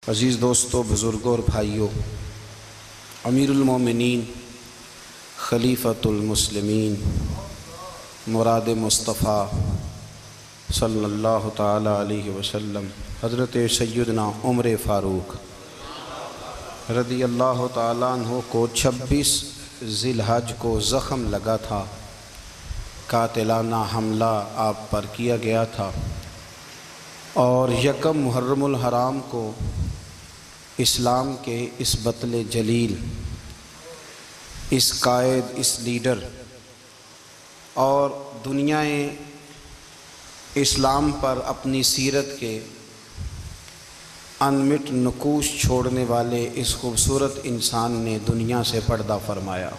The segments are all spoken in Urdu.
عزیز دوستو، بزرگوں اور بھائیوں، امیر المومنین خلیفۃ المسلمین مراد مصطفیٰ صلی اللہ تعالی علیہ وسلم حضرت سیدنا عمر فاروق رضی اللہ تعالیٰ عنہ کو 26 ذی الحج کو زخم لگا تھا، قاتلانہ حملہ آپ پر کیا گیا تھا، اور یکم محرم الحرام کو اسلام کے اس بطل جلیل، اس قائد، اس لیڈر اور دنیا اسلام پر اپنی سیرت کے انمٹ نقوش چھوڑنے والے اس خوبصورت انسان نے دنیا سے پردہ فرمایا۔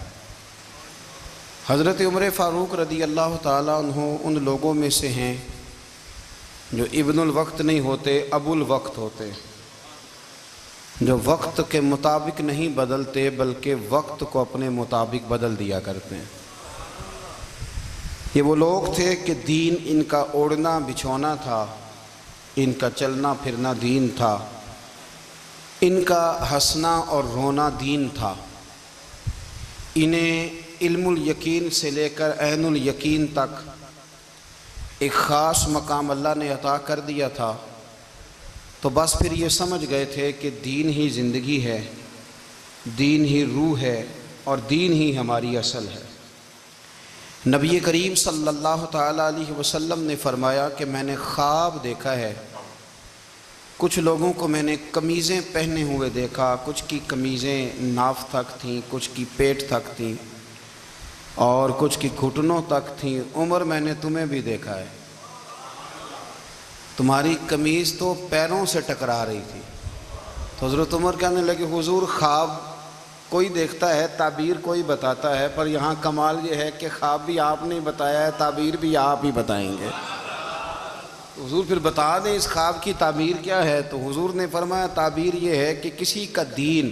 حضرت عمر فاروق رضی اللہ تعالیٰ عنہ ان لوگوں میں سے ہیں جو ابن الوقت نہیں ہوتے، ابو الوقت ہوتے، جو وقت کے مطابق نہیں بدلتے بلکہ وقت کو اپنے مطابق بدل دیا کرتے ہیں۔ یہ وہ لوگ تھے کہ دین ان کا اوڑھنا بچھونا تھا، ان کا چلنا پھرنا دین تھا، ان کا ہنسنا اور رونا دین تھا۔ انہیں علم الیقین سے لے کر عین الیقین تک ایک خاص مقام اللہ نے عطا کر دیا تھا، تو بس پھر یہ سمجھ گئے تھے کہ دین ہی زندگی ہے، دین ہی روح ہے، اور دین ہی ہماری اصل ہے۔ نبی کریم صلی اللہ تعالیٰ علیہ وسلم نے فرمایا کہ میں نے خواب دیکھا ہے، کچھ لوگوں کو میں نے قمیضیں پہنے ہوئے دیکھا، کچھ کی قمیضیں ناف تک تھیں، کچھ کی پیٹ تک تھیں، اور کچھ کی گھٹنوں تک تھیں۔ عمر، میں نے تمہیں بھی دیکھا ہے، تمہاری قمیض تو پیروں سے ٹکرا رہی تھی۔ تو حضرت عمر کہنے لگے، حضور خواب کوئی دیکھتا ہے، تعبیر کوئی بتاتا ہے، پر یہاں کمال یہ ہے کہ خواب بھی آپ نے بتایا ہے، تعبیر بھی آپ ہی بتائیں گے۔ حضور پھر بتا دیں اس خواب کی تعبیر کیا ہے۔ تو حضور نے فرمایا تعبیر یہ ہے کہ کسی کا دین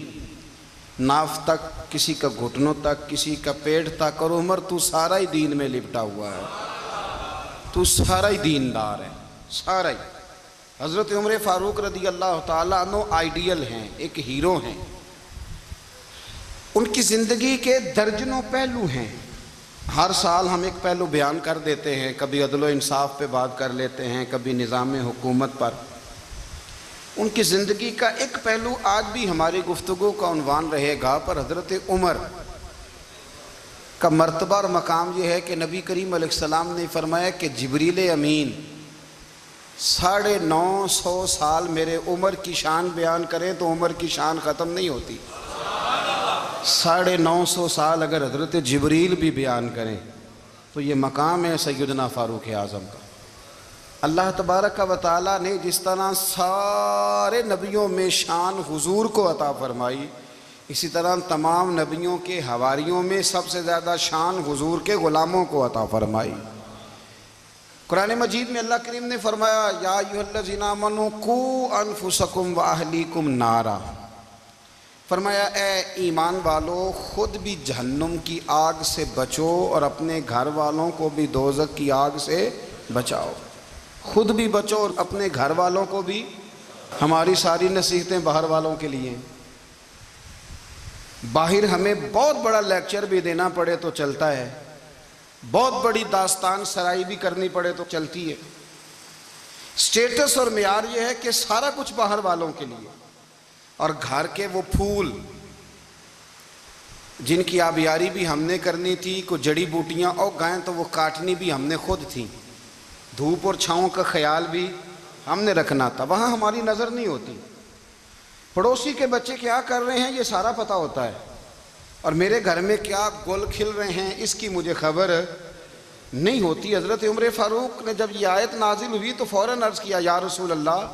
ناف تک، کسی کا گھٹنوں تک، کسی کا پیٹ تک، اور عمر تو سارا ہی دین میں لپٹا ہوا ہے، تو سارا ہی دیندار ہے، سارا ہی۔ حضرت عمر فاروق رضی اللہ تعالیٰ عنہ آئیڈیل ہیں، ایک ہیرو ہیں۔ ان کی زندگی کے درجنوں پہلو ہیں، ہر سال ہم ایک پہلو بیان کر دیتے ہیں، کبھی عدل و انصاف پہ بات کر لیتے ہیں، کبھی نظام حکومت پر۔ ان کی زندگی کا ایک پہلو آج بھی ہماری گفتگو کا عنوان رہے گا، پر حضرت عمر کا مرتبہ اور مقام یہ ہے کہ نبی کریم علیہ السلام نے فرمایا کہ جبریل امین 950 سال میرے عمر کی شان بیان کریں تو عمر کی شان ختم نہیں ہوتی۔ 950 سال اگر حضرت جبریل بھی بیان کریں تو یہ مقام ہے سیدنا فاروق اعظم کا۔ اللہ تبارک و تعالیٰ نے جس طرح سارے نبیوں میں شان حضور کو عطا فرمائی، اسی طرح تمام نبیوں کے حواریوں میں سب سے زیادہ شان حضور کے غلاموں کو عطا فرمائی۔ قرآن مجید میں اللہ کریم نے فرمایا، یا ایھا الذین آمنوا قوا انفسکم واہلیکم نارا، فرمایا اے ایمان والو، خود بھی جہنم کی آگ سے بچو اور اپنے گھر والوں کو بھی دوزخ کی آگ سے بچاؤ۔ خود بھی بچو اور اپنے گھر والوں کو بھی۔ ہماری ساری نصیحتیں باہر والوں کے لیے، باہر ہمیں بہت بڑا لیکچر بھی دینا پڑے تو چلتا ہے، بہت بڑی داستان سرائی بھی کرنی پڑے تو چلتی ہے۔ سٹیٹس اور معیار یہ ہے کہ سارا کچھ باہر والوں کے لیے، اور گھر کے وہ پھول جن کی آبیاری بھی ہم نے کرنی تھی، کوئی جڑی بوٹیاں اور گائیں تو وہ کاٹنی بھی ہم نے خود تھی، دھوپ اور چھاؤں کا خیال بھی ہم نے رکھنا تھا، وہاں ہماری نظر نہیں ہوتی۔ پڑوسی کے بچے کیا کر رہے ہیں یہ سارا پتہ ہوتا ہے، اور میرے گھر میں کیا گل کھل رہے ہیں اس کی مجھے خبر نہیں ہوتی۔ حضرت عمر فاروق نے جب یہ آیت نازل ہوئی تو فوراً عرض کیا، یا رسول اللہ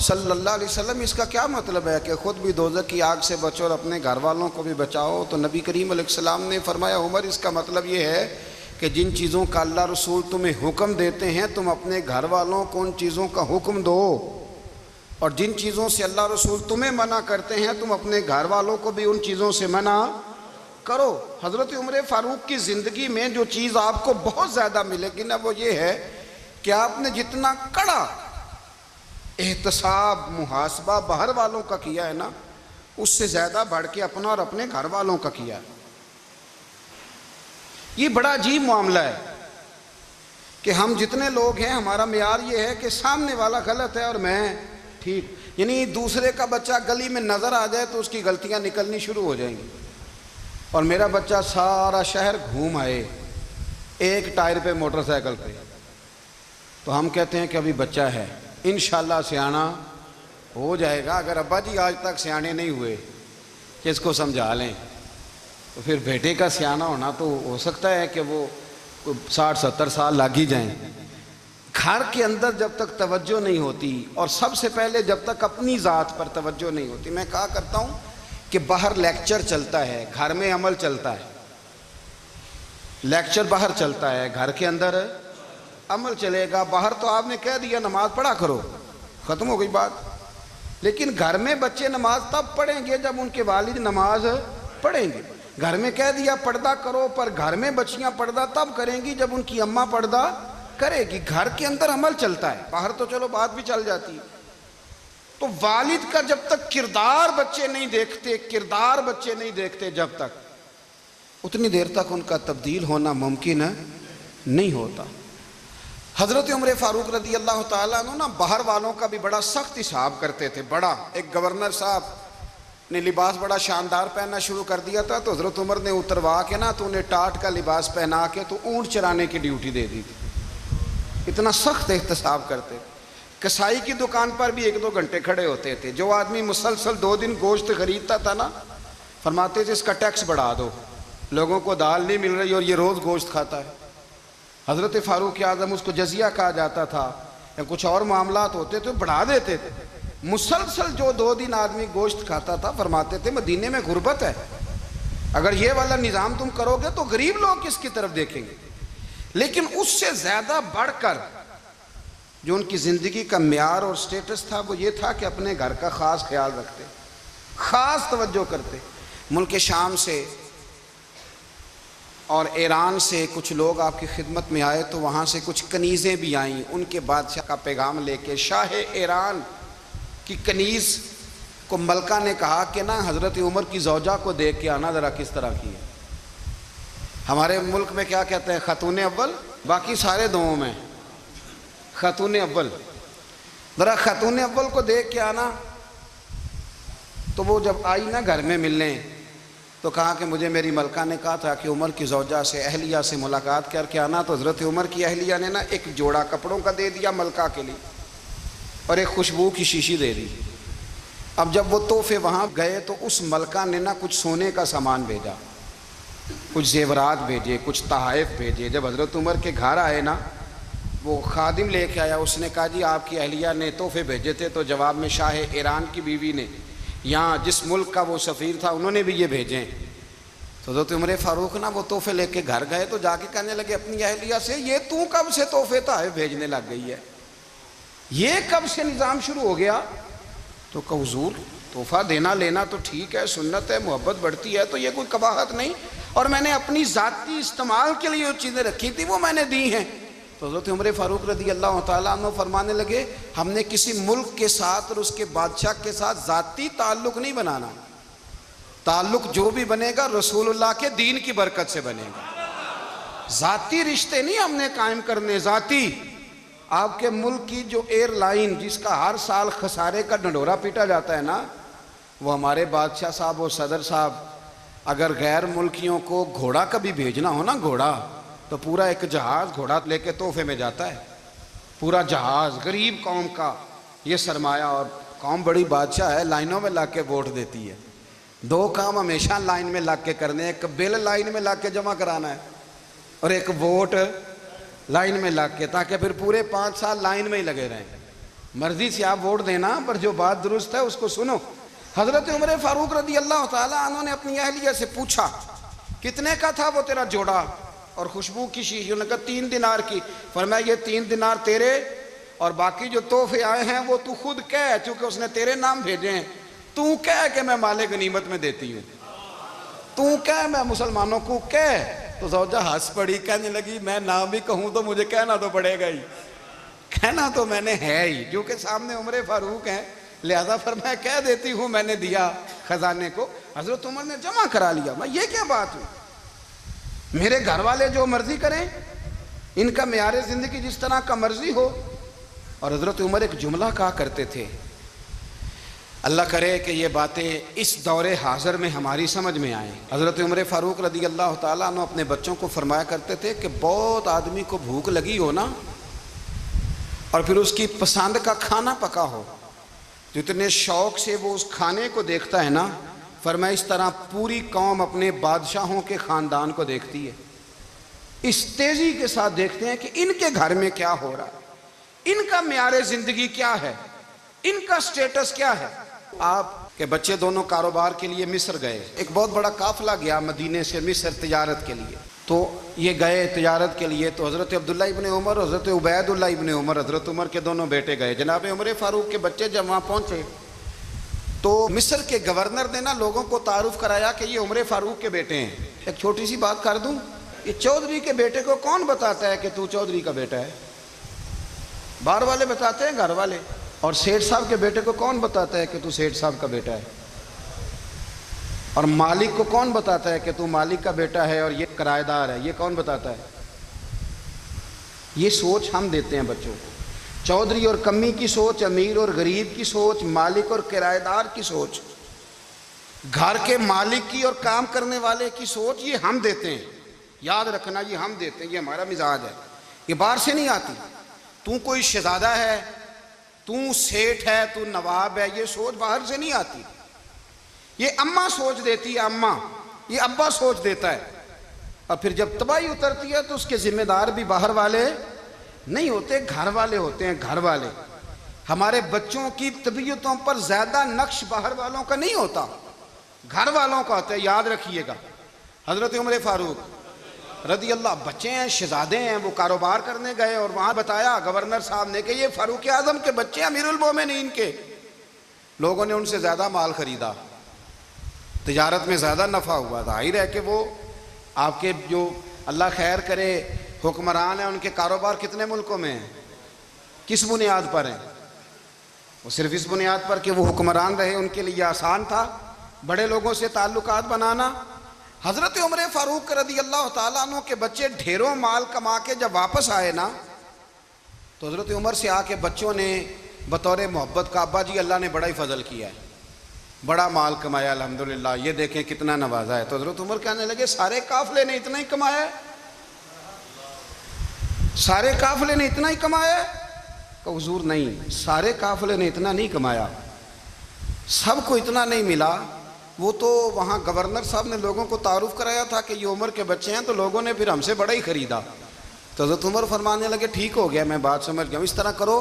صلی اللہ علیہ وسلم، اس کا کیا مطلب ہے کہ خود بھی دوزخ کی آگ سے بچو اور اپنے گھر والوں کو بھی بچاؤ؟ تو نبی کریم علیہ السلام نے فرمایا، عمر اس کا مطلب یہ ہے کہ جن چیزوں کا اللہ رسول تمہیں حکم دیتے ہیں تم اپنے گھر والوں کو ان چیزوں کا حکم دو، اور جن چیزوں سے اللہ رسول تمہیں منع کرتے ہیں تم اپنے گھر والوں کو بھی ان چیزوں سے منع کرو۔ حضرت عمر فاروق کی زندگی میں جو چیز آپ کو بہت زیادہ ملے گی نا، وہ یہ ہے کہ آپ نے جتنا کڑا احتساب محاسبہ باہر والوں کا کیا ہے نا، اس سے زیادہ بڑھ کے اپنا اور اپنے گھر والوں کا کیا ہے۔ یہ بڑا عجیب معاملہ ہے کہ ہم جتنے لوگ ہیں ہمارا معیار یہ ہے کہ سامنے والا غلط ہے اور میں ٹھیک، یعنی دوسرے کا بچہ گلی میں نظر آ جائے تو اس کی غلطیاں نکلنی شروع ہو جائیں گی، اور میرا بچہ سارا شہر گھوم آئے ایک ٹائر پہ موٹر سائیکل پہ، تو ہم کہتے ہیں کہ ابھی بچہ ہے، انشاءاللہ سیانا ہو جائے گا۔ اگر ابا جی آج تک سیانے نہیں ہوئے کہ اس کو سمجھا لیں، تو پھر بیٹے کا سیانا ہونا تو ہو سکتا ہے کہ وہ 60-70 سال لگ ہی جائیں۔ گھر کے اندر جب تک توجہ نہیں ہوتی، اور سب سے پہلے جب تک اپنی ذات پر توجہ نہیں ہوتی، میں کہا کرتا ہوں کہ باہر لیکچر چلتا ہے، گھر میں عمل چلتا ہے۔ لیکچر باہر چلتا ہے، گھر کے اندر عمل چلے گا۔ باہر تو آپ نے کہہ دیا نماز پڑھا کرو، ختم ہو گئی بات، لیکن گھر میں بچے نماز تب پڑھیں گے جب ان کے والد نماز پڑھیں گے۔ گھر میں کہہ دیا پردہ کرو، پر گھر میں بچیاں پردہ تب کریں گی جب ان کی اماں پردہ کرے گی۔ گھر کے اندر عمل چلتا ہے، باہر تو چلو بات بھی چل جاتی ہے۔ تو والد کا جب تک کردار بچے نہیں دیکھتے جب تک، اتنی دیر تک ان کا تبدیل ہونا ممکن نہیں ہوتا۔ حضرت عمر فاروق رضی اللہ تعالیٰ عنہ باہر والوں کا بھی بڑا سخت حساب کرتے تھے۔ بڑا ایک گورنر صاحب نے لباس بڑا شاندار پہننا شروع کر دیا تھا، تو حضرت عمر نے اتروا کے نا تو انہیں ٹاٹ کا لباس پہنا کے تو اونٹ چرانے کی ڈیوٹی دے دی تھی۔ اتنا سخت احتساب کرتے تھے۔ کسائی کی دکان پر بھی 1-2 گھنٹے کھڑے ہوتے تھے۔ جو آدمی مسلسل 2 دن گوشت خریدتا تھا نا، فرماتے تھے اس کا ٹیکس بڑھا دو، لوگوں کو دال نہیں مل رہی اور یہ روز گوشت کھاتا ہے۔ حضرت فاروق اعظم، اس کو جزیہ کہا جاتا تھا، یا کچھ اور معاملات ہوتے تھے بڑھا دیتے تھے۔ مسلسل جو 2 دن آدمی گوشت کھاتا تھا، فرماتے تھے مدینے میں غربت ہے، اگر یہ والا نظام تم کرو گے تو غریب لوگ کس کی طرف دیکھیں گے۔ لیکن اس سے زیادہ بڑھ کر جو ان کی زندگی کا معیار اور سٹیٹس تھا وہ یہ تھا کہ اپنے گھر کا خاص خیال رکھتے، خاص توجہ کرتے۔ ملک شام سے اور ایران سے کچھ لوگ آپ کی خدمت میں آئے، تو وہاں سے کچھ کنیزیں بھی آئیں، ان کے بادشاہ کا پیغام لے کے۔ شاہ ایران کی کنیز کو ملکہ نے کہا کہ نا حضرت عمر کی زوجہ کو دیکھ کے آنا ذرا کس طرح کی ہے۔ ہمارے ملک میں کیا کہتے ہیں، خاتون اول، باقی سارے دوؤں میں خاتون اول، ذرا خاتون اول کو دیکھ کے آنا۔ تو وہ جب آئی نا گھر میں ملنے، تو کہا کہ مجھے میری ملکہ نے کہا تھا کہ عمر کی زوجہ سے، اہلیہ سے ملاقات کر کے آنا۔ تو حضرت عمر کی اہلیہ نے نا ایک جوڑا کپڑوں کا دے دیا ملکہ کے لیے، اور ایک خوشبو کی شیشی دے دی۔ اب جب وہ تحفے وہاں گئے تو اس ملکہ نے نا کچھ سونے کا سامان بھیجا، کچھ زیورات بھیجے، کچھ تحائف بھیجے۔ جب حضرت عمر کے گھر آئے نا، وہ خادم لے کے آیا، اس نے کہا جی آپ کی اہلیہ نے تحفے بھیجے تھے، تو جواب میں شاہ ایران کی بیوی نے، یہاں جس ملک کا وہ سفیر تھا، انہوں نے بھی یہ بھیجے۔ تو حضرت عمر فاروق نا وہ تحفے لے کے گھر گئے، تو جا کے کہنے لگے اپنی اہلیہ سے، یہ تو کب سے تحفے تحائف بھیجنے لگ گئی ہے، یہ کب سے نظام شروع ہو گیا؟ تو کہ حضور تحفہ دینا لینا تو ٹھیک ہے، سنت ہے، محبت بڑھتی ہے، تو یہ کوئی قباحت نہیں، اور میں نے اپنی ذاتی استعمال کے لیے جو چیزیں رکھی تھی وہ میں نے دی ہیں۔ تو حضرت عمر فاروق رضی اللہ تعالیٰ عنہ فرمانے لگے ہم نے کسی ملک کے ساتھ اور اس کے بادشاہ کے ساتھ ذاتی تعلق نہیں بنانا، تعلق جو بھی بنے گا رسول اللہ کے دین کی برکت سے بنے گا، ذاتی رشتے نہیں ہم نے قائم کرنے۔ ذاتی آپ کے ملک کی جو ایئر لائن جس کا ہر سال خسارے کا ڈنڈورا پیٹا جاتا ہے نا، وہ ہمارے بادشاہ صاحب اور صدر صاحب اگر غیر ملکیوں کو گھوڑا کبھی بھیجنا ہو نا، گھوڑا، تو پورا ایک جہاز گھوڑا لے کے تحفے میں جاتا ہے، پورا جہاز غریب قوم کا یہ سرمایہ، اور قوم بڑی بادشاہ ہے، لائنوں میں لگ کے ووٹ دیتی ہے۔ 2 کام ہمیشہ لائن میں لگ کے کرنے، ایک بل لائن میں لگ کے جمع کرانا ہے، اور ایک ووٹ لائن میں لگ کے، تاکہ پھر پورے 5 سال لائن میں ہی لگے رہیں۔ مرضی سے آپ ووٹ دینا، پر جو بات درست ہے اس کو سنو۔ حضرت عمر فاروق رضی اللہ تعالیٰ عنہ نے اپنی اہلیہ سے پوچھا کتنے کا تھا وہ تیرا جوڑا اور خوشبو کی شیشی؟ انہوں نے کہا 3 دینار کی۔ فرمایا یہ 3 دینار تیرے، اور باقی جو تحفے آئے ہیں وہ تو خود کہہ، چونکہ اس نے تیرے نام بھیجے ہیں، تو کہہ کہ میں مال غنیمت میں دیتی ہوں، تو کہہ میں مسلمانوں کو کہہ۔ تو زوجہ ہنس پڑی، کہنے لگی میں نہ بھی کہوں تو مجھے کہنا تو پڑے گا ہی، کہنا تو میں نے ہے ہی، کیونکہ سامنے عمر فاروق ہیں، لہذا فرمایا کہہ دیتی ہوں میں نے دیا خزانے کو۔ حضرت عمر نے جمع کرا لیا۔ میں یہ کیا بات ہوئی؟ میرے گھر والے جو مرضی کریں، ان کا معیار زندگی جس طرح کا مرضی ہو۔ اور حضرت عمر ایک جملہ کہا کرتے تھے، اللہ کرے کہ یہ باتیں اس دور حاضر میں ہماری سمجھ میں آئیں۔ حضرت عمر فاروق رضی اللہ تعالیٰ عنہ اپنے بچوں کو فرمایا کرتے تھے کہ بہت آدمی کو بھوک لگی ہو نا، اور پھر اس کی پسند کا کھانا پکا ہو، جتنے شوق سے وہ اس کھانے کو دیکھتا ہے نا، فرمایا اس طرح پوری قوم اپنے بادشاہوں کے خاندان کو دیکھتی ہے، اس تیزی کے ساتھ دیکھتے ہیں کہ ان کے گھر میں کیا ہو رہا ہے، ان کا معیار زندگی کیا ہے، ان کا سٹیٹس کیا ہے۔ آپ کے بچے دونوں کاروبار کے لیے مصر گئے، ایک بہت بڑا قافلہ گیا مدینے سے مصر تجارت کے لیے، تو یہ گئے تجارت کے لیے، تو حضرت عبداللہ ابن عمر، حضرت عبید اللہ ابن عمر، حضرت عمر کے دونوں بیٹے گئے۔ جناب عمر فاروق کے بچے جب وہاں پہنچے تو مصر کے گورنر نے نا لوگوں کو تعارف کرایا کہ یہ عمر فاروق کے بیٹے ہیں۔ ایک چھوٹی سی بات کر دوں، یہ چودھری کے بیٹے کو کون بتاتا ہے کہ تو چودھری کا بیٹا ہے؟ باہر والے بتاتے ہیں، گھر والے۔ اور سیٹھ صاحب کے بیٹے کو کون بتاتا ہے کہ تو سیٹھ صاحب کا بیٹا ہے؟ اور مالک کو کون بتاتا ہے کہ تو مالک کا بیٹا ہے اور یہ کرایہ دار ہے؟ یہ کون بتاتا ہے؟ یہ سوچ ہم دیتے ہیں بچوں کو۔ چودھری اور کمی کی سوچ، امیر اور غریب کی سوچ، مالک اور کرایہ دار کی سوچ، گھر کے مالک کی اور کام کرنے والے کی سوچ، یہ ہم دیتے ہیں۔ یاد رکھنا، یہ ہم دیتے ہیں، یہ ہمارا مزاج ہے، یہ باہر سے نہیں آتی۔ تو کوئی شہزادہ ہے، تو سیٹھ ہے، تو نواب ہے، یہ سوچ باہر سے نہیں آتی، یہ اماں سوچ دیتی ہے، اماں، یہ ابا سوچ دیتا ہے۔ اور پھر جب تباہی اترتی ہے تو اس کے ذمہ دار بھی باہر والے نہیں ہوتے، گھر والے ہوتے ہیں، گھر والے۔ ہمارے بچوں کی طبیعتوں پر زیادہ نقش باہر والوں کا نہیں ہوتا، گھر والوں کا ہوتا ہے، یاد رکھیے گا۔ حضرت عمر فاروق رضی اللہ، بچے ہیں، شہزادے ہیں، وہ کاروبار کرنے گئے اور وہاں بتایا گورنر صاحب نے کہ یہ فاروق اعظم کے بچے، امیر المومنین کے۔ لوگوں نے ان سے زیادہ مال خریدا، تجارت میں زیادہ نفع ہوا، ظاہر ہے کہ وہ آپ کے جو اللہ خیر کرے حکمران ہیں، ان کے کاروبار کتنے ملکوں میں ہیں، کس بنیاد پر ہیں؟ وہ صرف اس بنیاد پر کہ وہ حکمران رہے، ان کے لیے آسان تھا بڑے لوگوں سے تعلقات بنانا۔ حضرت عمر فاروق رضی اللہ تعالیٰ عنہ کے بچے ڈھیروں مال کما کے جب واپس آئے نا، تو حضرت عمر سے آ کے بچوں نے بطور محبت کا، ابا جی اللہ نے بڑا ہی فضل کیا ہے، بڑا مال کمایا الحمدللہ، یہ دیکھیں کتنا نوازا ہے۔ تو حضرت عمر کہنے لگے سارے قافلے نے اتنا ہی کمایا ہے؟ سارے قافلے نے اتنا ہی کمایا ہے؟ کہ حضور نہیں، سارے قافلے نے اتنا نہیں کمایا، سب کو اتنا نہیں ملا۔ وہ تو وہاں گورنر صاحب نے لوگوں کو تعارف کرایا تھا کہ یہ عمر کے بچے ہیں، تو لوگوں نے پھر ہم سے بڑا ہی خریدا۔ تو حضرت عمر فرمانے لگے ٹھیک ہو گیا، میں بات سمجھ گیا ہوں، اس طرح کرو،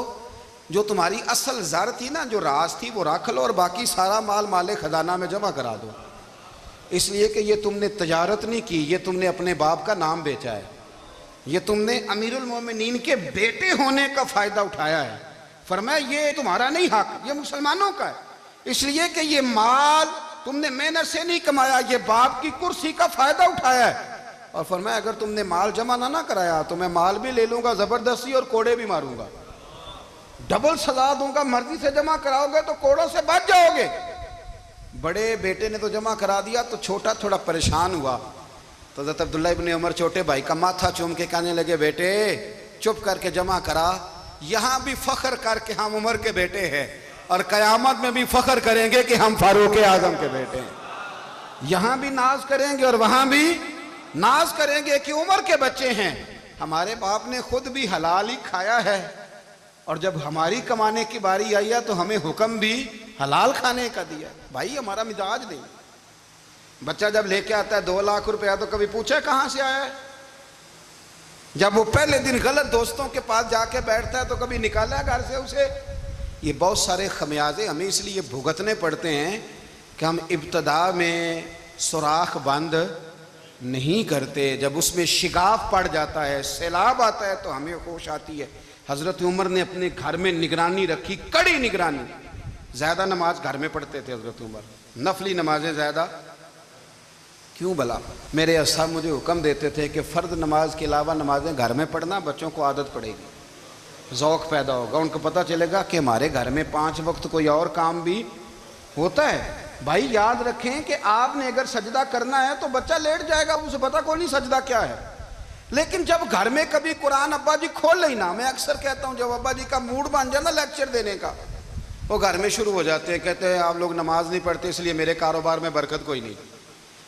جو تمہاری اصل زر تھی نا، جو راز تھی، وہ رکھ لو، اور باقی سارا مال مال خزانہ میں جمع کرا دو، اس لیے کہ یہ تم نے تجارت نہیں کی، یہ تم نے اپنے باپ کا نام بیچا ہے، یہ تم نے امیر المومنین کے بیٹے ہونے کا فائدہ اٹھایا ہے۔ فرمایا یہ تمہارا نہیں حق، یہ مسلمانوں کا ہے، اس لیے کہ یہ مال تم نے محنت سے نہیں کمایا، یہ باپ کی کرسی کا فائدہ اٹھایا ہے۔ اور فرمایا اگر تم نے مال جمع نہ کرایا تو میں مال بھی لے لوں گا زبردستی اور کوڑے بھی ماروں گا، ڈبل سزا دوں گا، مرضی سے جمع کراؤ گے تو کوڑوں سے بچ جاؤ گے۔ بڑے بیٹے نے تو جمع کرا دیا، تو چھوٹا تھوڑا پریشان ہوا، تو حضرت عبداللہ ابن عمر چھوٹے بھائی کا ماتھا چوم کے کہنے لگے بیٹے چپ کر کے جمع کرا، یہاں بھی فخر کر کے ہم عمر کے بیٹے ہیں، اور قیامت میں بھی فخر کریں گے کہ ہم فاروق اعظم کے بیٹے ہیں۔ یہاں بھی ناز کریں گے اور وہاں بھی ناز کریں گے کہ عمر کے بچے ہیں۔ ہمارے باپ نے خود بھی حلال ہی کھایا ہے، اور جب ہماری کمانے کی باری آئی ہے تو ہمیں حکم بھی حلال کھانے کا دیا۔ بھائی ہمارا مزاج نہیں۔ بچہ جب لے کے آتا ہے 2 لاکھ روپیہ تو کبھی پوچھے کہاں سے آیا ہے؟ جب وہ پہلے دن غلط دوستوں کے پاس جا کے بیٹھتا ہے تو کبھی نکالا گھر سے اسے؟ یہ بہت سارے خمیازے ہمیں اس لیے بھگتنے پڑتے ہیں کہ ہم ابتدا میں سوراخ بند نہیں کرتے، جب اس میں شگاف پڑ جاتا ہے، سیلاب آتا ہے تو ہمیں ہوش آتی ہے۔ حضرت عمر نے اپنے گھر میں نگرانی رکھی، کڑی نگرانی، زیادہ نماز گھر میں پڑھتے تھے حضرت عمر، نفلی نمازیں زیادہ کیوں بلا؟ میرے صاحب مجھے حکم دیتے تھے کہ فرض نماز کے علاوہ نمازیں گھر میں پڑھنا، بچوں کو عادت پڑے گی۔ ذوق پیدا ہوگا، ان کو پتہ چلے گا کہ ہمارے گھر میں 5 وقت کوئی اور کام بھی ہوتا ہے۔ بھائی یاد رکھیں کہ آپ نے اگر سجدہ کرنا ہے تو بچہ لیٹ جائے گا، اسے پتہ کوئی نہیں سجدہ کیا ہے، لیکن جب گھر میں کبھی قرآن ابا جی کھول لینا، میں اکثر کہتا ہوں جب ابا جی کا موڈ بن جائے نا لیکچر دینے کا، وہ گھر میں شروع ہو جاتے ہیں، کہتے ہیں آپ لوگ نماز نہیں پڑھتے اس لیے میرے کاروبار میں برکت کوئی نہیں،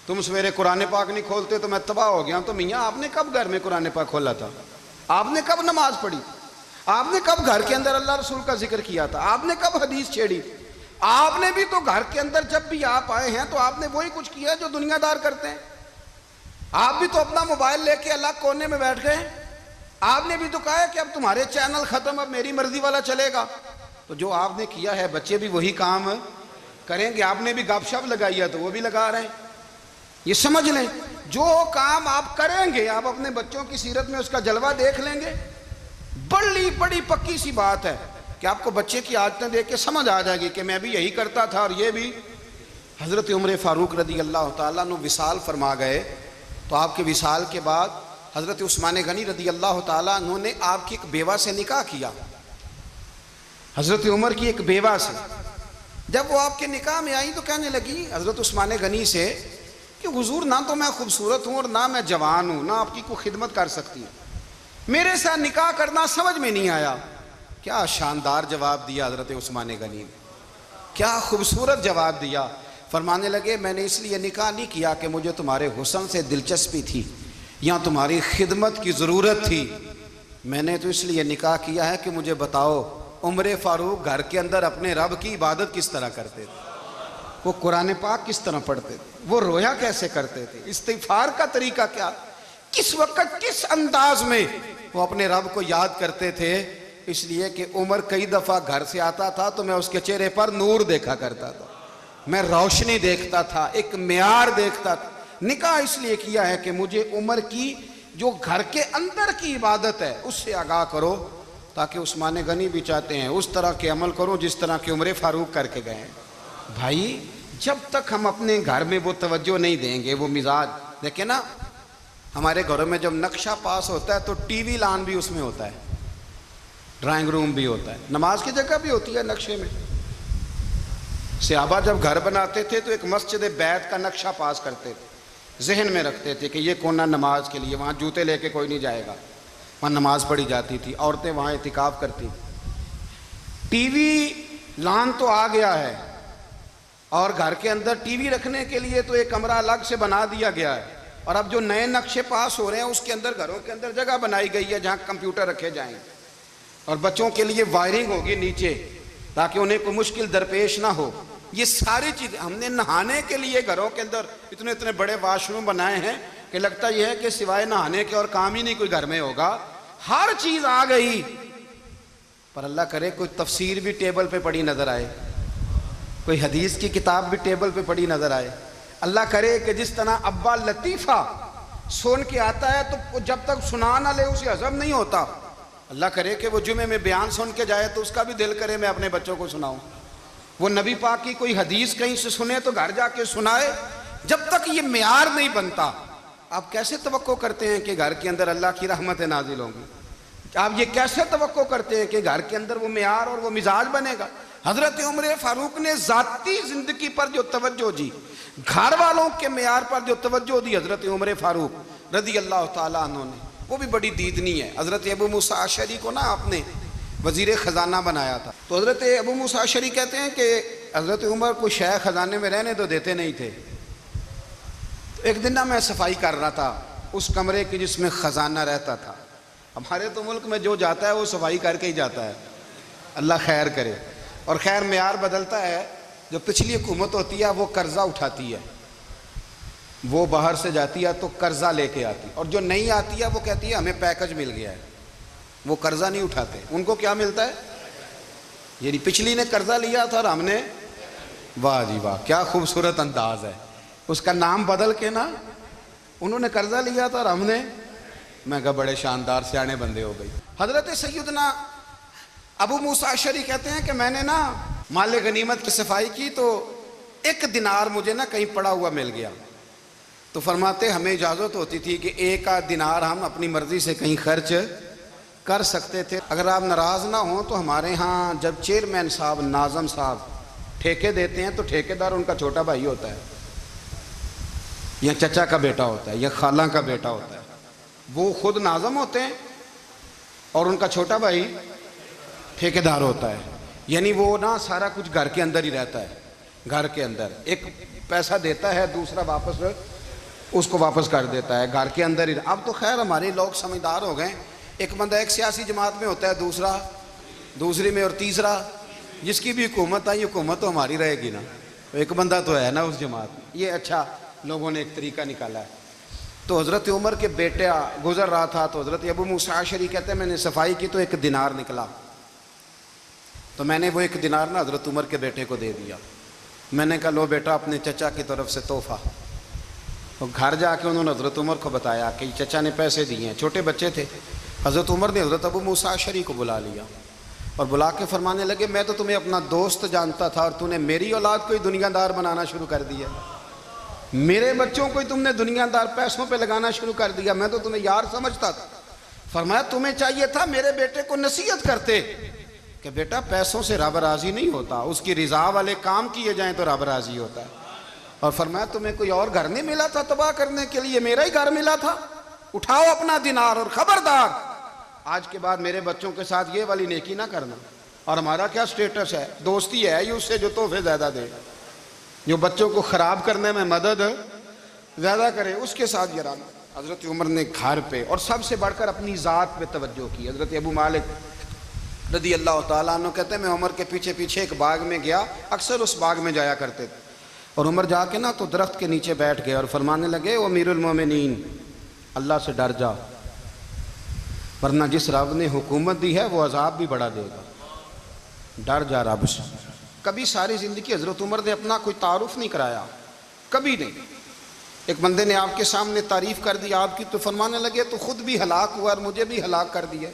تم سویرے قرآن پاک نہیں کھولتے تو میں تباہ ہو گیا ہوں۔ تو میاں آپ نے کب گھر میں قرآن پاک کھولا تھا؟ آپ نے کب نماز پڑھی؟ آپ نے کب گھر کے اندر اللہ رسول کا ذکر کیا تھا؟ آپ نے کب حدیث چھیڑی؟ آپ نے بھی تو گھر کے اندر جب بھی آپ آئے ہیں تو آپ نے وہی کچھ کیا جو دنیا دار کرتے ہیں۔ آپ بھی تو اپنا موبائل لے کے الگ کونے میں بیٹھ گئے، آپ نے بھی تو کہا ہے کہ اب تمہارے چینل ختم، اب میری مرضی والا چلے گا۔ تو جو آپ نے کیا ہے بچے بھی وہی کام کریں گے۔ آپ نے بھی گپ شپ لگائی ہے تو وہ بھی لگا رہے ہیں۔ یہ سمجھ لیں جو کام آپ کریں گے آپ اپنے بچوں کی سیرت میں اس کا جلوہ دیکھ لیں گے۔ بڑی پکی سی بات ہے کہ آپ کو بچے کی عادتیں دیکھ کے سمجھ آ جائے گی کہ میں بھی یہی کرتا تھا اور یہ بھی۔ حضرت عمر فاروق رضی اللہ تعالیٰ عنہ وصال فرما گئے تو آپ کے وصال کے بعد حضرت عثمان غنی رضی اللہ تعالیٰ عنہ نے آپ کی ایک بیوہ سے نکاح کیا، حضرت عمر کی ایک بیوہ سے۔ جب وہ آپ کے نکاح میں آئی تو کہنے لگی حضرت عثمان غنی سے کہ حضور نہ تو میں خوبصورت ہوں اور نہ میں جوان ہوں، نہ آپ کی کوئی خدمت کر سکتی ہوں، میرے ساتھ نکاح کرنا سمجھ میں نہیں آیا۔ کیا شاندار جواب دیا حضرت عثمان غنی نے، کیا خوبصورت جواب دیا۔ فرمانے لگے میں نے اس لیے نکاح نہیں کیا کہ مجھے تمہارے حسن سے دلچسپی تھی یا تمہاری خدمت کی ضرورت تھی، میں نے تو اس لیے نکاح کیا ہے کہ مجھے بتاؤ عمر فاروق گھر کے اندر اپنے رب کی عبادت کس طرح کرتے تھے، وہ قرآن پاک کس طرح پڑھتے تھے، وہ رویا کیسے کرتے تھے، استغفار کا طریقہ کیا، کس وقت کس انداز میں وہ اپنے رب کو یاد کرتے تھے۔ اس لیے کہ عمر کئی دفعہ گھر سے آتا تھا تو میں اس کے چہرے پر نور دیکھا کرتا تھا، میں روشنی دیکھتا تھا، ایک معیار دیکھتا تھا۔ نکاح اس لیے کیا ہے کہ مجھے عمر کی جو گھر کے اندر کی عبادت ہے اس سے آگاہ کرو، تاکہ عثمان غنی بھی چاہتے ہیں اس طرح کے عمل کرو جس طرح کہ عمر فاروق کر کے گئے ہیں۔ بھائی جب تک ہم اپنے گھر میں وہ توجہ نہیں دیں گے، وہ مزاج دیکھیں نا، ہمارے گھروں میں جب نقشہ پاس ہوتا ہے تو ٹی وی لان بھی اس میں ہوتا ہے، ڈرائنگ روم بھی ہوتا ہے، نماز کی جگہ بھی ہوتی ہے نقشے میں۔ صحابہ جب گھر بناتے تھے تو ایک مسجد بیت کا نقشہ پاس کرتے تھے، ذہن میں رکھتے تھے کہ یہ کونا نماز کے لیے، وہاں جوتے لے کے کوئی نہیں جائے گا، وہاں نماز پڑھی جاتی تھی، عورتیں وہاں اعتکاف کرتی تھیں۔ ٹی وی لان تو آ گیا ہے اور گھر کے اندر ٹی وی رکھنے کے لیے تو ایک کمرہ الگ سے بنا دیا گیا ہے، اور اب جو نئے نقشے پاس ہو رہے ہیں اس کے اندر گھروں کے اندر جگہ بنائی گئی ہے جہاں کمپیوٹر رکھے جائیں، اور بچوں کے لیے وائرنگ ہوگی نیچے تاکہ انہیں کوئی مشکل درپیش نہ ہو۔ یہ ساری چیزیں ہم نے نہانے کے لیے گھروں کے اندر اتنے بڑے واش روم بنائے ہیں کہ لگتا یہ ہے کہ سوائے نہانے کے اور کام ہی نہیں کوئی گھر میں ہوگا، ہر چیز آ گئی۔ پر اللہ کرے کوئی تفسیر بھی ٹیبل پہ پڑی نظر آئے، کوئی حدیث کی کتاب بھی ٹیبل پہ پڑی نظر آئے۔ اللہ کرے کہ جس طرح ابا لطیفہ سن کے آتا ہے تو جب تک سنا نہ لے اسے ہضم نہیں ہوتا، اللہ کرے کہ وہ جمعے میں بیان سن کے جائے تو اس کا بھی دل کرے میں اپنے بچوں کو سناؤں۔ وہ نبی پاک کی کوئی حدیث کہیں سے سنے تو گھر جا کے سنائے۔ جب تک یہ معیار نہیں بنتا آپ کیسے توقع کرتے ہیں کہ گھر کے اندر اللہ کی رحمتیں نازل ہوں گی؟ آپ یہ کیسے توقع کرتے ہیں کہ گھر کے اندر وہ معیار اور وہ مزاج بنے گا؟ حضرت عمر فاروق نے ذاتی زندگی پر جو توجہ دی، گھر والوں کے معیار پر جو توجہ دی حضرت عمر فاروق رضی اللہ تعالیٰ عنہ نے، وہ بھی بڑی دیدنی ہے۔ حضرت ابو موسیٰ اشعری کو نا آپ نے وزیر خزانہ بنایا تھا، تو حضرت ابو موسیٰ اشعری کہتے ہیں کہ حضرت عمر کو شے خزانے میں رہنے تو دیتے نہیں تھے۔ ایک دن نا میں صفائی کر رہا تھا اس کمرے کی جس میں خزانہ رہتا تھا۔ ہمارے تو ملک میں جو جاتا ہے وہ صفائی کر کے ہی جاتا ہے، اللہ خیر کرے۔ اور خیر معیار بدلتا ہے، جو پچھلی حکومت ہوتی ہے وہ قرضہ اٹھاتی ہے، وہ باہر سے جاتی ہے تو قرضہ لے کے آتی، اور جو نہیں آتی ہے وہ کہتی ہے ہمیں پیکج مل گیا ہے، وہ قرضہ نہیں اٹھاتے۔ ان کو کیا ملتا ہے؟ یعنی پچھلی نے قرضہ لیا تھا اور ہم نے، واہ جی واہ کیا خوبصورت انداز ہے، اس کا نام بدل کے نا، انہوں نے قرضہ لیا تھا اور ہم نے، میں کہا بڑے شاندار سیانے بندے ہو گئی۔ حضرت سیدنا ابو موسیٰ اشعری کہتے ہیں کہ میں نے نا مال غنیمت کی صفائی کی تو ایک دینار مجھے نا کہیں پڑا ہوا مل گیا، تو فرماتے ہمیں اجازت ہوتی تھی کہ ایک آدھ دینار ہم اپنی مرضی سے کہیں خرچ کر سکتے تھے. اگر آپ ناراض نہ ہوں تو ہمارے ہاں جب چیئرمین صاحب ناظم صاحب ٹھیکے دیتے ہیں تو ٹھیکیدار ان کا چھوٹا بھائی ہوتا ہے یا چچا کا بیٹا ہوتا ہے یا خالہ کا بیٹا ہوتا ہے. وہ خود ناظم ہوتے ہیں اور ان کا چھوٹا بھائی ٹھیکیدار ہوتا ہے. یعنی وہ نا سارا کچھ گھر کے اندر ہی رہتا ہے. گھر کے اندر ایک پیسہ دیتا ہے, دوسرا واپس اس کو واپس کر دیتا ہے. گھر کے اندر ہی. اب تو خیر ہمارے لوگ سمجھدار ہو گئے. ایک بندہ ایک سیاسی جماعت میں ہوتا ہے, دوسرا دوسری میں, اور تیسرا جس کی بھی حکومت آئی حکومت تو ہماری رہے گی نا. ایک بندہ تو ہے نا اس جماعت میں. یہ اچھا لوگوں نے ایک طریقہ نکالا ہے. تو حضرت عمر کے بیٹا گزر رہا تھا تو حضرت ابو موسیٰ اشعری کہتے ہیں میں نے صفائی کی تو 1 دینار نکلا. تو میں نے وہ 1 دینار نا حضرت عمر کے بیٹے کو دے دیا. میں نے کہا لو بیٹا اپنے چچا کی طرف سے تحفہ. تو گھر جا کے انہوں نے حضرت عمر کو بتایا کہ چچا نے پیسے دیے ہیں. چھوٹے بچے تھے. حضرت عمر نے حضرت ابو موسیٰ اشعری کو بلا لیا اور بلا کے فرمانے لگے میں تو تمہیں اپنا دوست جانتا تھا اور تو نے میری اولاد کو ہی دنیا دار بنانا شروع کر دیا. میرے بچوں کو ہی تم نے دنیا دار پیسوں پہ لگانا شروع کر دیا. میں تو تمہیں یار سمجھتا تھا. فرمایا تمہیں چاہیے تھا میرے بیٹے کو نصیحت کرتے کہ بیٹا پیسوں سے رب راضی نہیں ہوتا, اس کی رضا والے کام کیے جائیں تو رب راضی ہوتا ہے. اور فرمایا تمہیں کوئی اور گھر نہیں ملا تھا تباہ کرنے کے لیے, میرا ہی گھر ملا تھا. اٹھاؤ اپنا دینار اور خبردار آج کے بعد میرے بچوں کے ساتھ یہ والی نیکی نہ کرنا. اور ہمارا کیا سٹیٹس ہے, دوستی ہے یہ اس سے جو تحفے زیادہ دے, جو بچوں کو خراب کرنے میں مدد زیادہ کرے اس کے ساتھ یہ رہنا. حضرت عمر نے گھر پہ اور سب سے بڑھ کر اپنی ذات پہ توجہ کی. حضرت ابو مالک رضی اللہ تعالیٰ عنہ کہتے ہیں میں عمر کے پیچھے پیچھے ایک باغ میں گیا, اکثر اس باغ میں جایا کرتے تھے. اور عمر جا کے نا تو درخت کے نیچے بیٹھ گئے اور فرمانے لگے او امیر المومنین اللہ سے ڈر جا, ورنہ جس رب نے حکومت دی ہے وہ عذاب بھی بڑا دے گا. ڈر جا رب سے. کبھی ساری زندگی حضرت عمر نے اپنا کوئی تعارف نہیں کرایا, کبھی نہیں. ایک بندے نے آپ کے سامنے تعریف کر دی آپ کی تو فرمانے لگے تو خود بھی ہلاک ہوا اور مجھے بھی ہلاک کر دیا.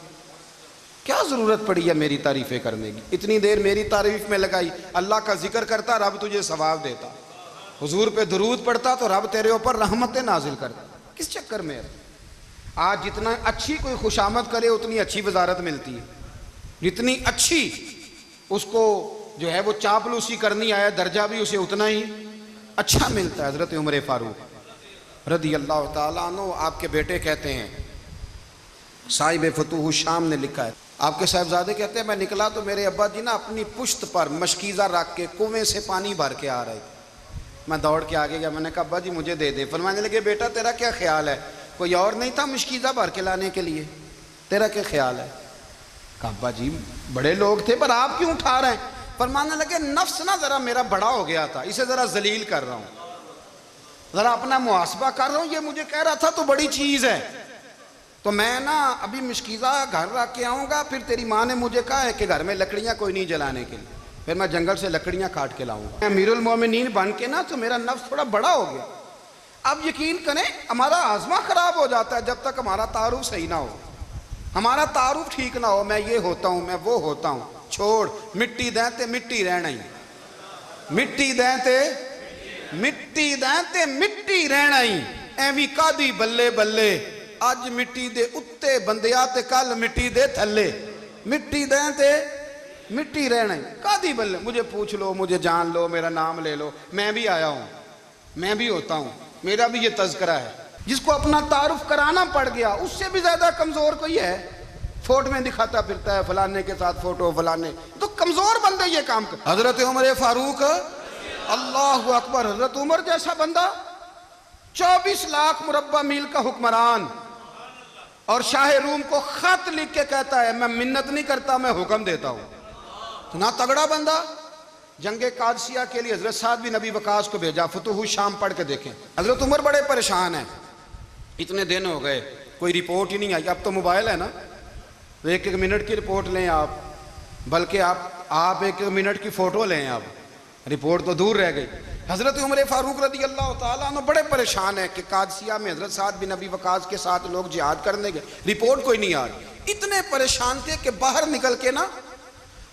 کیا ضرورت پڑی ہے میری تعریفیں کرنے کی, اتنی دیر میری تعریف میں لگائی. اللہ کا ذکر کرتا رب تجھے ثواب دیتا, حضور پہ درود پڑھتا تو رب تیرے اوپر رحمتیں نازل کرتا. کس چکر میں ہے؟ آج جتنا اچھی کوئی خوشامد کرے اتنی اچھی وزارت ملتی ہے, جتنی اچھی اس کو جو ہے وہ چاپلوسی کرنی آیا درجہ بھی اسے اتنا ہی اچھا ملتا ہے. حضرت عمر فاروق رضی اللہ تعالیٰ عنہ آپ کے بیٹے کہتے ہیں, صاحب فتوح الشام نے لکھا ہے, آپ کے صاحبزادے کہتے ہیں میں نکلا تو میرے ابا جی نا اپنی پشت پر مشکیزہ رکھ کے کنویں سے پانی بھر کے آ رہے تھے. میں دوڑ کے آگے گیا, میں نے کہا ابا جی مجھے دے دے. فرمانے لگے بیٹا تیرا کیا خیال ہے, کوئی اور نہیں تھا مشکیزہ بھر کے لانے کے لیے, تیرا کیا خیال ہے؟ کہا ابا جی بڑے لوگ تھے پر آپ کیوں اٹھا رہے ہیں؟ فرمانے لگے نفس نا ذرا میرا بڑا ہو گیا تھا, اسے ذرا ذلیل کر رہا ہوں, ذرا اپنا محاسبہ کر رہا ہوں. یہ مجھے کہہ رہا تھا تو بڑی چیز ہے, تو میں نا ابھی مشکیزہ گھر رکھ کے آؤں گا, پھر تیری ماں نے مجھے کہا ہے کہ گھر میں لکڑیاں کوئی نہیں جلانے کے لیے, پھر میں جنگل سے لکڑیاں کاٹ کے لاؤں گا. امیر المومنین بن کے نا تو میرا نفس تھوڑا بڑا ہو گیا. اب یقین کریں ہمارا آزما خراب ہو جاتا ہے جب تک ہمارا تعارف صحیح نہ ہو, ہمارا تعارف ٹھیک نہ ہو. میں یہ ہوتا ہوں, میں وہ ہوتا ہوں, چھوڑ مٹی دیں تے مٹی رہنا ہی, مٹی دیں تے مٹی دیں تے مٹی رہنا ہی. ایویں کادی بلے بلے اج مٹی دے اتے بندیا تے کل مٹی دے تھلے, مٹی دیں تے مٹی رہنا ہی. کادی بلے, مجھے پوچھ لو, مجھے جان لو, میرا نام لے لو, میں بھی آیا ہوں, میں بھی ہوتا ہوں, میرا بھی یہ تذکرہ ہے. جس کو اپنا تعارف کرانا پڑ گیا اس سے بھی زیادہ کمزور کوئی ہے. فوٹو میں دکھاتا پھرتا ہے فلانے کے ساتھ فوٹو, فلانے تو کمزور بندے یہ کام کر. حضرت عمر فاروق اللہ اکبر, حضرت عمر جیسا بندہ 24 لاکھ مربع میل کا حکمران, اور شاہ روم کو خط لکھ کے کہتا ہے میں منت نہیں کرتا میں حکم دیتا ہوں. اتنا تگڑا بندہ. جنگ قادسیہ کے لیے حضرت سعد بن ابی وقاص کو بھیجا, فتوح الشام پڑھ کے دیکھیں. حضرت عمر بڑے پریشان ہیں, اتنے دن ہو گئے کوئی رپورٹ ہی نہیں آئی. اب تو موبائل ہے نا, تو 1-1 منٹ کی رپورٹ لیں آپ, بلکہ آپ 1-1 منٹ کی فوٹو لیں, آپ رپورٹ تو دور رہ گئی. حضرت عمر فاروق رضی اللہ تعالیٰ عنہ بڑے پریشان ہیں کہ قادسیہ میں حضرت سعد بن ابی وقاص کے ساتھ لوگ جہاد کرنے گئے, رپورٹ کوئی نہیں آ رہی. اتنے پریشان تھے کہ باہر نکل کے نا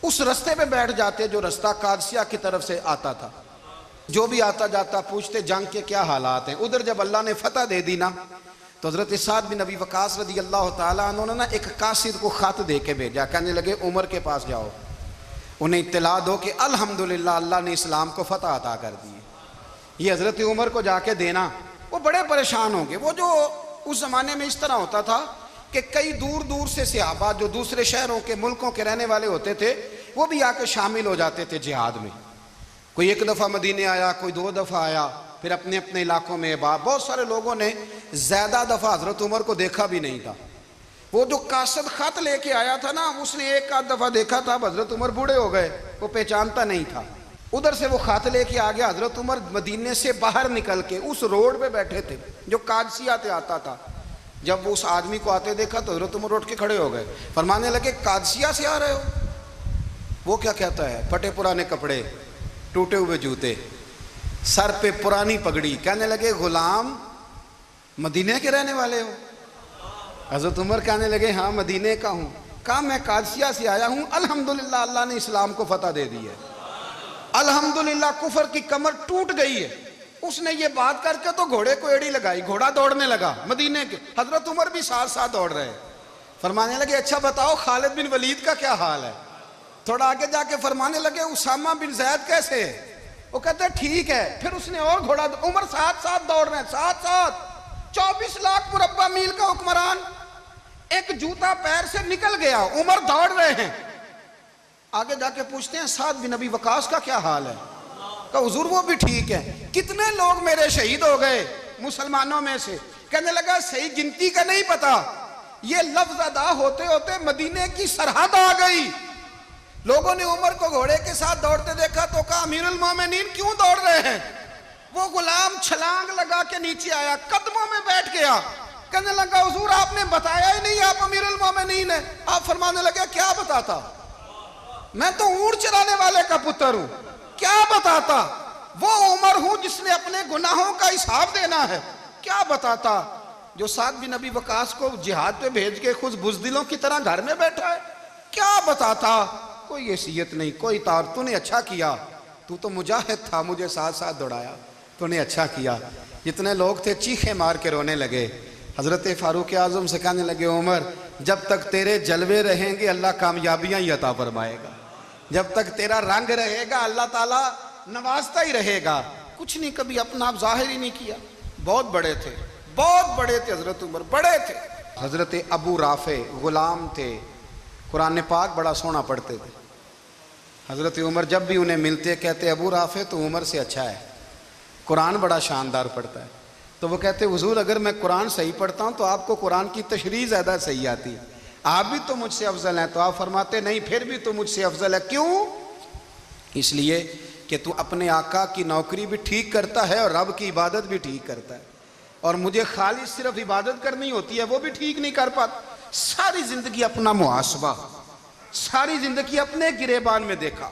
اس رستے پہ بیٹھ جاتے جو رستہ قادسیہ کی طرف سے آتا تھا. جو بھی آتا جاتا پوچھتے جنگ کے کیا حالات ہیں. ادھر جب اللہ نے فتح دے دی نا تو حضرت سعد بن ابی وقاص رضی اللہ تعالیٰ عنہ نے نا ایک قاصد کو خط دے کے بھیجا، کہنے لگے عمر کے پاس جاؤ، انہیں اطلاع دو کہ الحمدللہ اللہ نے اسلام کو فتح عطا کر دی ہے۔ یہ حضرت عمر کو جا کے دینا، وہ بڑے پریشان ہوں گے۔ وہ جو اس زمانے میں اس طرح ہوتا تھا کہ کئی دور دور سے صحابہ جو دوسرے شہروں کے ملکوں کے رہنے والے ہوتے تھے وہ بھی آ کے شامل ہو جاتے تھے جہاد میں۔ کوئی ایک دفعہ مدینے آیا، کوئی 2 دفعہ آیا، پھر اپنے اپنے علاقوں میں بہت سارے لوگوں نے زیادہ دفعہ حضرت عمر کو دیکھا بھی نہیں تھا۔ وہ جو قاصد خط لے کے آیا تھا نا، اس نے 1 دفعہ دیکھا تھا، حضرت عمر بوڑھے ہو گئے، وہ پہچانتا نہیں تھا۔ ادھر سے وہ خط لے کے آ گیا، حضرت عمر مدینے سے باہر نکل کے اس روڈ پہ بیٹھے تھے جو قادسیہ سے آتا تھا۔ جب وہ اس آدمی کو آتے دیکھا تو حضرت عمر اٹھ کے کھڑے ہو گئے، فرمانے لگے قادسیہ سے آ رہے ہو؟ وہ کیا کہتا ہے؟ پھٹے پرانے کپڑے، ٹوٹے ہوئے جوتے، سر پہ پرانی پگڑی، کہنے لگے غلام مدینے کے رہنے والے ہو؟ حضرت عمر کہنے لگے ہاں مدینے کا ہوں۔ کہا میں قادسیہ سے آیا ہوں، الحمدللہ اللہ نے اسلام کو فتح دے دی ہے، الحمدللہ کفر کی کمر ٹوٹ گئی ہے۔ اس نے یہ بات کر کے تو گھوڑے کو ایڑی لگائی، گھوڑا دوڑنے لگا مدینے کے، حضرت عمر بھی ساتھ ساتھ دوڑ رہے، فرمانے لگے اچھا بتاؤ خالد بن ولید کا کیا حال ہے؟ تھوڑا آگے جا کے فرمانے لگے اسامہ بن زید کیسے ہے؟ وہ کہتے ہیں ٹھیک ہے۔ پھر اس نے اور گھوڑا، عمر ساتھ ساتھ دوڑ رہے ہیں، ساتھ ساتھ 24 لاکھ مربع میل کا حکمران، ایک جوتا پیر سے نکل گیا، عمر دوڑ رہے ہیں۔ آگے جا کے پوچھتے ہیں سعد بن ابی وقاص کا کیا حال ہے؟ کہا حضور وہ بھی ٹھیک ہے۔ کتنے لوگ میرے شہید ہو گئے مسلمانوں میں سے؟ کہنے لگا صحیح گنتی کا نہیں پتا، یہ لفظ ادا ہوتے ہوتے مدینے کی سرحد آ گئی۔ لوگوں نے عمر کو گھوڑے کے ساتھ دوڑتے دیکھا تو کہا امیر المومنین کیوں دوڑ رہے ہیں؟ وہ غلام چھلانگ لگا کے نیچے آیا، قدموں میں بیٹھ گیا، کہنے لگا حضور آپ نے بتایا ہی نہیں آپ امیر المومنین ہیں۔ آپ فرمانے لگے کیا بتاتا؟ میں تو اونٹ چرانے والے کا پتر ہوں، کیا بتاتا؟ وہ عمر ہوں جس نے اپنے گناہوں کا حساب دینا ہے، کیا بتاتا؟ جو سعد بن ابی وقاص کو جہاد پہ بھیج کے خود بزدلوں کی طرح گھر میں بیٹھا ہے، کیا بتاتا؟ کوئی حیثیت نہیں، کوئی تار، تو نے اچھا کیا، تو تو مجاہد تھا، مجھے ساتھ ساتھ دوڑایا، تو نے اچھا کیا۔ جتنے لوگ تھے چیخے مار کے رونے لگے۔ حضرت فاروق اعظم سے کہنے لگے عمر جب تک تیرے جلوے رہیں گے اللہ کامیابیاں ہی عطا فرمائے گا، جب تک تیرا رنگ رہے گا اللہ تعالیٰ نوازتا ہی رہے گا۔ کچھ نہیں کبھی اپنا آپ ظاہر ہی نہیں کیا۔ بہت بڑے تھے، بہت بڑے تھے حضرت عمر، بڑے تھے۔ حضرت ابو رافع غلام تھے، قرآن پاک بڑا سونا پڑھتے تھے۔ حضرت عمر جب بھی انہیں ملتے کہتے ابو رافع تو عمر سے اچھا ہے، قرآن بڑا شاندار پڑھتا ہے۔ تو وہ کہتے حضور اگر میں قرآن صحیح پڑھتا ہوں تو آپ کو قرآن کی تشریح زیادہ صحیح آتی ہے، آپ بھی تو مجھ سے افضل ہیں۔ تو آپ فرماتے نہیں پھر بھی تو مجھ سے افضل ہے۔ کیوں؟ اس لیے کہ تو اپنے آقا کی نوکری بھی ٹھیک کرتا ہے اور رب کی عبادت بھی ٹھیک کرتا ہے، اور مجھے خالص صرف عبادت کرنی ہوتی ہے وہ بھی ٹھیک نہیں کر پاتا۔ ساری زندگی اپنا محاسبہ، ساری زندگی اپنے گریبان میں دیکھا،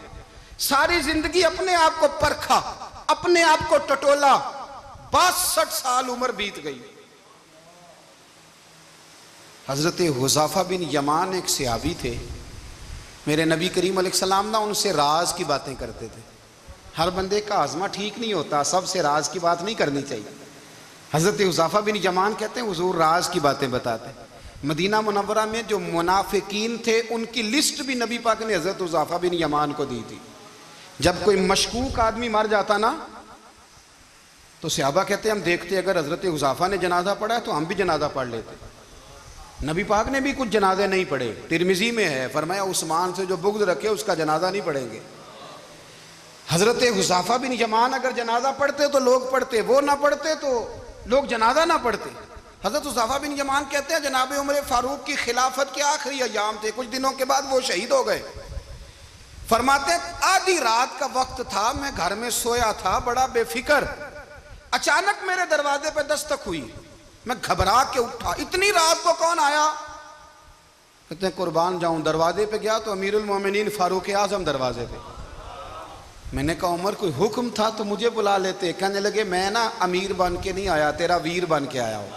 ساری زندگی اپنے آپ کو پرکھا، اپنے آپ کو ٹٹولا۔ 62 سال عمر بیت گئی۔ حضرت حذیفہ بن یمان ایک صحابی تھے، میرے نبی کریم علیہ السلام نا ان سے راز کی باتیں کرتے تھے۔ ہر بندے کا ہاضمہ ٹھیک نہیں ہوتا، سب سے راز کی بات نہیں کرنی چاہیے۔ حضرت حذیفہ بن یمان کہتے ہیں حضور راز کی باتیں بتاتے۔ مدینہ منورہ میں جو منافقین تھے ان کی لسٹ بھی نبی پاک نے حضرت حذیفہ بن یمان کو دی تھی۔ جب کوئی مشکوک آدمی مر جاتا نا تو صحابہ کہتے ہیں ہم دیکھتے اگر حضرت حذیفہ نے جنازہ پڑھا ہے تو ہم بھی جنازہ پڑھ لیتے۔ نبی پاک نے بھی کچھ جنازے نہیں پڑھے، ترمذی میں ہے، فرمایا عثمان سے جو بغض رکھے اس کا جنازہ نہیں پڑھیں گے۔ حضرت حذیفہ بن یمان اگر جنازہ پڑھتے تو لوگ پڑھتے، وہ نہ پڑھتے تو لوگ جنازہ نہ پڑھتے۔ حضرت حذیفہ بن یمان کہتے ہیں جناب عمر فاروق کی خلافت کے آخری ایام تھے، کچھ دنوں کے بعد وہ شہید ہو گئے۔ فرماتے آدھی رات کا وقت تھا، میں گھر میں سویا تھا بڑا بے فکر، اچانک میرے دروازے پہ دستک ہوئی، میں گھبرا کے اٹھا، اتنی رات کو کون آیا؟ کہتے ہیں قربان جاؤں، دروازے پہ گیا تو امیر المومنین فاروق اعظم دروازے پہ۔ میں نے کہا عمر کوئی حکم تھا تو مجھے بلا لیتے۔ کہنے لگے میں نا امیر بن کے نہیں آیا، تیرا ویر بن کے آیا ہوں۔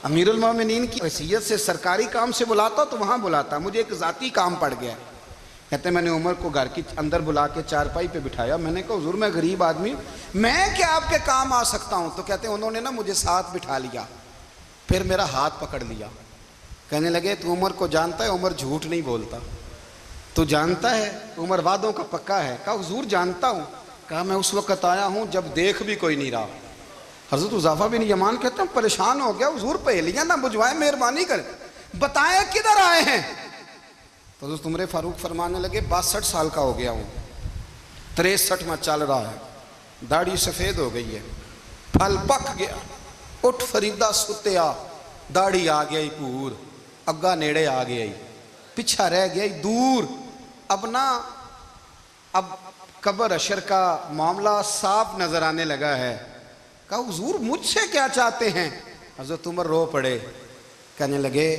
امیر المومنین کی حیثیت سے سرکاری کام سے بلاتا تو وہاں بلاتا، مجھے ایک ذاتی کام پڑ گیا۔ کہتے ہیں میں نے عمر کو گھر کی اندر بلا کے چارپائی پہ بٹھایا، میں نے کہا حضور میں غریب آدمی ہوں، میں کیا آپ کے کام آ سکتا ہوں؟ تو کہتے ہیں انہوں نے نا مجھے ساتھ بٹھا لیا، پھر میرا ہاتھ پکڑ لیا، کہنے لگے تو عمر کو جانتا ہے؟ عمر جھوٹ نہیں بولتا۔ تو جانتا ہے عمر وعدوں کا پکا ہے؟ کہا حضور جانتا ہوں۔ کہا میں اس وقت آیا ہوں جب دیکھ بھی کوئی نہیں رہا۔ حضرت حذیفہ بن یمان کہتے ہیں پریشان ہو گیا، حضور پہیلیاں نہ بجھوائے، مہربانی کر بتائیں کدھر آئے ہیں؟ تو حضرت عمر فاروق فرمانے لگے 62 سال کا ہو گیا ہوں، 63 میں چل رہا ہے، داڑھی سفید ہو گئی ہے، پھل پک گیا، اٹھ فریدہ ستیا، داڑھی آ گئی پور، اگا نیڑے آ گئی، پچھا رہ گئی دور، اب قبر اشر کا معاملہ صاف نظر آنے لگا ہے۔ کہا حضور مجھ سے کیا چاہتے ہیں؟ حضرت عمر رو پڑے، کہنے لگے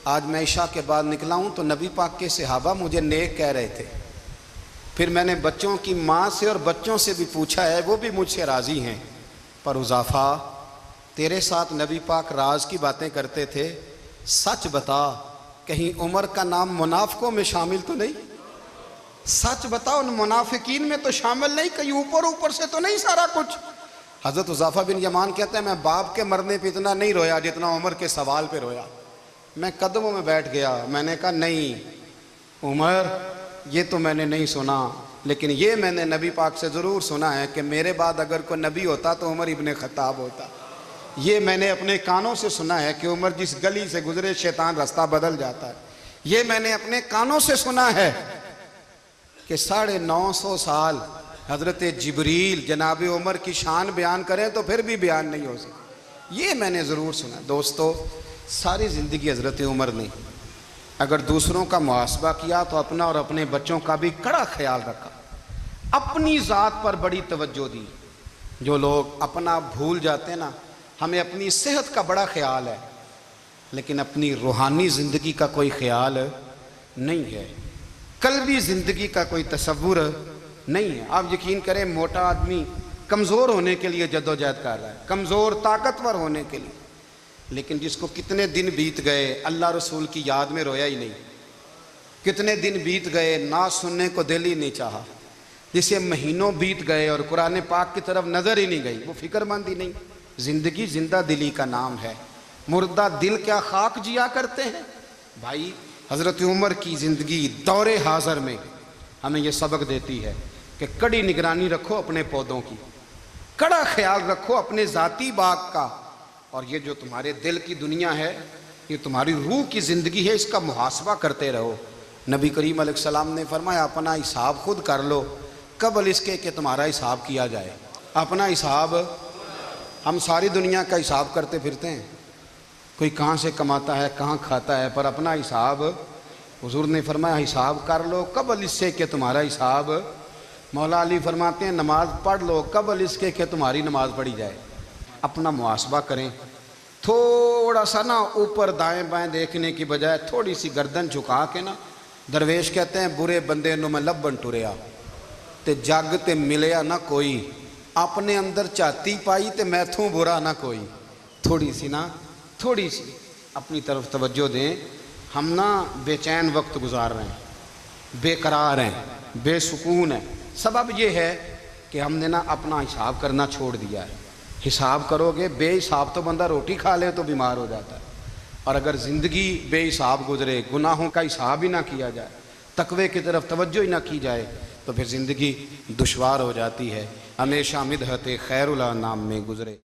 آج میں عشاء کے بعد نکلا ہوں تو نبی پاک کے صحابہ مجھے نیک کہہ رہے تھے، پھر میں نے بچوں کی ماں سے اور بچوں سے بھی پوچھا ہے، وہ بھی مجھ سے راضی ہیں، پر حذیفہ تیرے ساتھ نبی پاک راز کی باتیں کرتے تھے، سچ بتا کہیں عمر کا نام منافقوں میں شامل تو نہیں؟ سچ بتا ان منافقین میں تو شامل نہیں، کہیں اوپر سے تو نہیں سارا کچھ؟ حضرت حذیفہ بن یمان کہتے ہیں میں باپ کے مرنے پہ اتنا نہیں رویا جتنا عمر کے سوال پہ رویا۔ میں قدموں میں بیٹھ گیا، میں نے کہا نہیں عمر، یہ تو میں نے نہیں سنا، لیکن یہ میں نے نبی پاک سے ضرور سنا ہے کہ میرے بعد اگر کوئی نبی ہوتا تو عمر ابن خطاب ہوتا۔ یہ میں نے اپنے کانوں سے سنا ہے کہ عمر جس گلی سے گزرے شیطان رستہ بدل جاتا ہے۔ یہ میں نے اپنے کانوں سے سنا ہے کہ 950 سال حضرت جبریل جناب عمر کی شان بیان کریں تو پھر بھی بیان نہیں ہو سکتا، یہ میں نے ضرور سنا۔ دوستو ساری زندگی حضرت عمر نے اگر دوسروں کا محاسبہ کیا تو اپنا اور اپنے بچوں کا بھی کڑا خیال رکھا، اپنی ذات پر بڑی توجہ دی۔ جو لوگ اپنا بھول جاتے ہیں نا، ہمیں اپنی صحت کا بڑا خیال ہے لیکن اپنی روحانی زندگی کا کوئی خیال نہیں ہے، قلبی زندگی کا کوئی تصور نہیں ہے۔ آپ یقین کریں موٹا آدمی کمزور ہونے کے لیے جدوجہد کر رہا ہے، کمزور طاقتور ہونے کے لیے، لیکن جس کو کتنے دن بیت گئے اللہ رسول کی یاد میں رویا ہی نہیں، کتنے دن بیت گئے نہ سننے کو دل ہی نہیں چاہا، جسے مہینوں بیت گئے اور قرآن پاک کی طرف نظر ہی نہیں گئی، وہ فکر مند ہی نہیں۔ زندگی زندہ دلی کا نام ہے، مردہ دل کیا خاک جیا کرتے ہیں؟ بھائی حضرت عمر کی زندگی دور حاضر میں ہمیں یہ سبق دیتی ہے کہ کڑی نگرانی رکھو اپنے پودوں کی، کڑا خیال رکھو اپنے ذاتی باغ کا، اور یہ جو تمہارے دل کی دنیا ہے یہ تمہاری روح کی زندگی ہے، اس کا محاسبہ کرتے رہو۔ نبی کریم علیہ السلام نے فرمایا اپنا حساب خود کر لو قبل اس کے کہ تمہارا حساب کیا جائے۔ اپنا حساب، ہم ساری دنیا کا حساب کرتے پھرتے ہیں، کوئی کہاں سے کماتا ہے کہاں کھاتا ہے، پر اپنا حساب حضور نے فرمایا حساب کر لو قبل اس سے کہ تمہارا حساب۔ مولا علی فرماتے ہیں نماز پڑھ لو قبل اس کے کہ تمہاری نماز پڑھی جائے۔ اپنا محاسبہ کریں، تھوڑا سا نا اوپر دائیں بائیں دیکھنے کی بجائے تھوڑی سی گردن جھکا کے نا، درویش کہتے ہیں برے بندے نو میں لبن ٹریا تے جگ تے ملیا نہ کوئی، اپنے اندر چاتی پائی تے میتھوں برا نہ کوئی۔ تھوڑی سی اپنی طرف توجہ دیں۔ ہم نا بے چین وقت گزار رہے ہیں، بے قرار ہیں، بے سکون ہیں، سبب یہ ہے کہ ہم نے نا اپنا حساب کرنا چھوڑ دیا ہے۔ حساب کرو گے، بے حساب تو بندہ روٹی کھا لے تو بیمار ہو جاتا ہے، اور اگر زندگی بے حساب گزرے، گناہوں کا حساب ہی نہ کیا جائے، تقوی کی طرف توجہ ہی نہ کی جائے، تو پھر زندگی دشوار ہو جاتی ہے۔ ہمیشہ مدحت خیر الانام میں گزرے۔